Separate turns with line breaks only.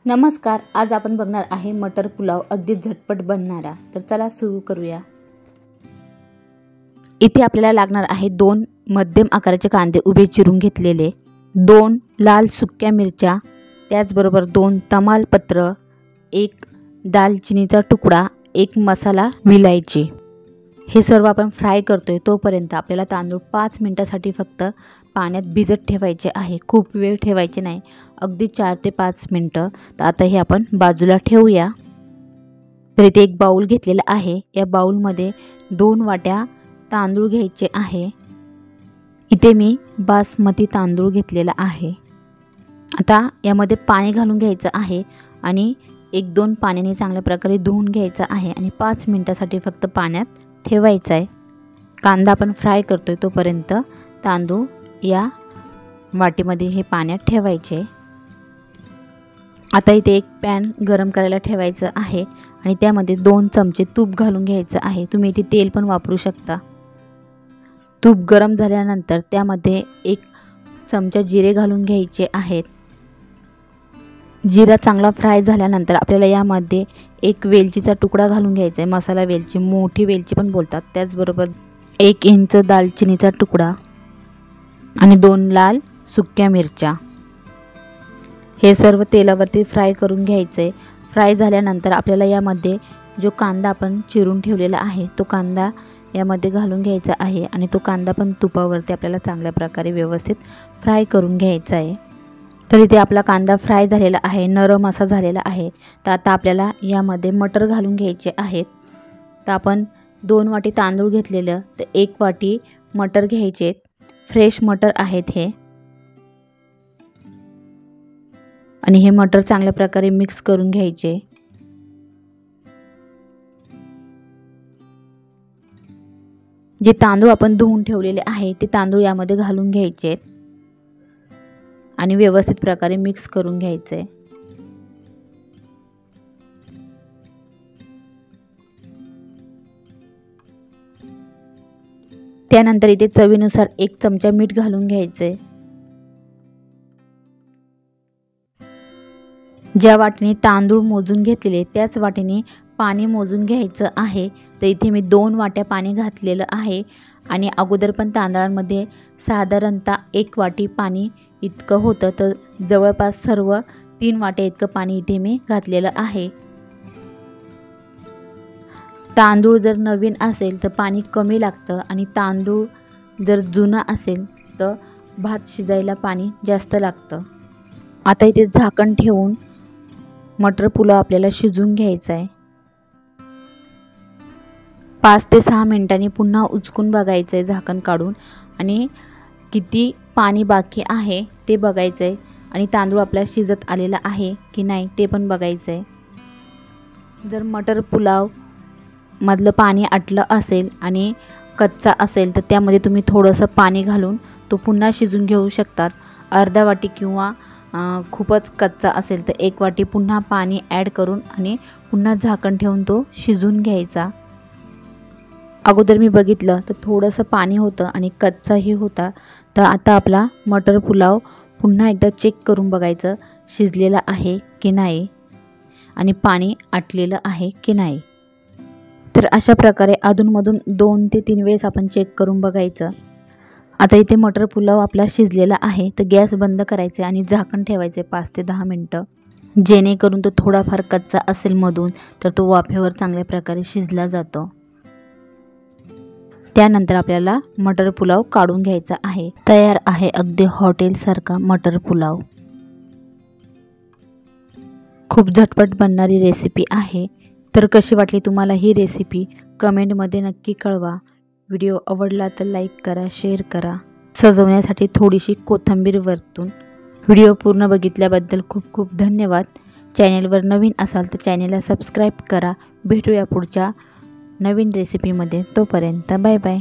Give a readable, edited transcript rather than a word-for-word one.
नमस्कार, आज आपण बघणार आहे मटर पुलाव अगदी झटपट बनणारा। तर चला सुरू करूया। इथे आपल्याला लागणार आहे 2 मध्यम आकाराचे कांदे उभे चिरून घेतलेले, 2 लाल सुक्या मिरच्या, त्याचबरोबर 2 तमालपत्र, 1 दालचिनीचा तुकडा, 1 मसाला विलायची। हे सर्व आपण फ्राय करतोय तोपर्यंत आपल्याला तांदूळ 5 मिनिटांसाठी फक्त पाण्यात भिजत ठेवायचे आहे। खूप वेळ ठेवायचे नाही, अगदी 4 ते 5 मिनिटं। तर आता हे आपण बाजूला ठेवूया। तर इथे एक बाउल घेतलेला आहे, या बाउलमध्ये 2 वाट्या तांदूळ घ्यायचे आहे। इथे मी बासमती तांदूळ घेतलेला आहे। आता यामध्ये पाणी घालून घ्यायचं आहे आणि 1-2 पाण्याने चांगल्या प्रकारे धुवून घ्यायचं आहे आणि 5 मिनिटांसाठी फक्त पाण्यात ठेवायचा आहे। कांदा आपण फ्राय करतोय तोपर्यंत तांदूळ या वाटीमध्ये हे पाण्यात ठेवायचे। आता इथे एक पॅन गरम करायला ठेवायचं आहे आणि त्यामध्ये 2 चमचे तूप घालून घ्यायचं आहे। तुम्ही इथे तेल पण वापरू शकता। तूप गरम झाल्यानंतर त्यामध्ये 1 चमचा जिरे घालून घ्यायचे आहेत। जिरा चांगला फ्राय झाल्यानंतर आपल्याला यामध्ये 1 वेलचीचा तुकडा घालून घ्यायचा आहे, मसाला वेलची, मोठी वेलची पण बोलतात। त्याचबरोबर 1 इंच दालचिनीचा तुकडा आणि 2 लाल सुक्या मिरच्या। हे सर्व तेलावरती फ्राय करून घ्यायचे। फ्राय झाल्यानंतर आपल्याला यामध्ये जो कांदा आपण चिरून ठेवलेला आहे तो कांदा यामध्ये घालून घ्यायचा आहे आणि तो कांदा पण तुपावरती आपल्याला चांगल्या प्रकारे व्यवस्थित फ्राय करून घ्यायचा आहे। तर इथे आपला कांदा फ्राय झालेला आहे, नरम असा झालेला आहे। तर आता आपल्याला यामध्ये मटर घालून घ्यायचे आहेत। तर आपण 2 वाटी तांदूळ घेतलेलं, तर 1 वाटी मटर घ्यायचे, फ्रेश मटर आहेत हे। आणि हे मटर चांगल्या प्रकारे मिक्स करून घ्यायचे। जे तांदूळ आपण धुवून ठेवलेले आहे ते तांदूळ यामध्ये घालून घ्यायचे आणि व्यवस्थित प्रकारे मिक्स करून घ्यायचे। त्यानंतर इथे चवीनुसार 1 चमचा मीठ घालून घ्यायचे। ज्या वाटीने तांदूळ मोजून घेतलेले त्याच वाटीने पाणी मोजून घ्यायचं आहे। तर इथे मी 2 वाट्या पाणी घातलेलं आहे आणि अगोदर पण तांदळांमध्ये साधारणतः 1 वाटी पाणी इतकं होतं, तर जवळपास सर्व 3 वाट्या इतकं पाणी इथे मी घातलेलं आहे। तांदूळ जर नवीन असेल तर पाणी कमी लागतं आणि तांदूळ जर जुना असेल तर भात शिजायला पाणी जास्त लागतं। आता इथे झाकण ठेवून मटर पुलाव आपल्याला शिजून घ्यायचा आहे। 5 ते 6 मिनिटांनी पुन्हा उचकून बघायचं आहे झाकण काढून आणि किती पाणी बाकी आहे ते बघायचं आहे आणि तांदूळ आपला शिजत आलेला आहे की नाही ते पण बघायचं आहे। जर मटर पुलाव मधलं पाणी आटलं असेल आणि कच्चा असेल तर त्यामध्ये तुम्ही थोडंसं पाणी घालून तो पुन्हा शिजून घेऊ शकतात। अर्धा वाटी किंवा खूपच कच्चा असेल तर 1 वाटी पुन्हा पाणी ॲड करून आणि पुन्हा झाकण ठेवून तो शिजून घ्यायचा। अगोदर मी बघितलं तर थोडंसं पाणी होतं आणि कच्चाही होता। तर आता आपला मटर पुलाव पुन्हा एकदा चेक करून बघायचं शिजलेला आहे की नाही आणि पाणी आटलेलं आहे की नाही। तर अशा प्रकारे अधूनमधून 2 ते 3 वेळेस आपण चेक करून बघायचं। आता इथे मटर पुलाव आपला शिजलेला आहे, तर गॅस बंद करायचे आणि झाकण ठेवायचे 5 ते 10 मिनिटं, जेणेकरून तो थोडाफार कच्चा असेल मधून तर तो वाफेवर चांगल्या प्रकारे शिजला जातो। त्यानंतर आपल्याला मटर पुलाव काढून घ्यायचा आहे। तयार आहे अगदी हॉटेलसारखा मटर पुलाव। खूप झटपट बनणारी रेसिपी आहे। तर कशी वाटली तुम्हाला ही रेसिपी कमेंटमध्ये नक्की कळवा। व्हिडिओ आवडला तर लाईक करा, शेअर करा। सजवण्यासाठी थोडीशी कोथिंबीर वरतून। व्हिडिओ पूर्ण बघितल्याबद्दल खूप खूप धन्यवाद। चॅनेलवर नवीन असाल तर चॅनेलला सबस्क्राईब करा। भेटूया पुढच्या नवीन रेसिपीमध्ये, तोपर्यंत बाय बाय।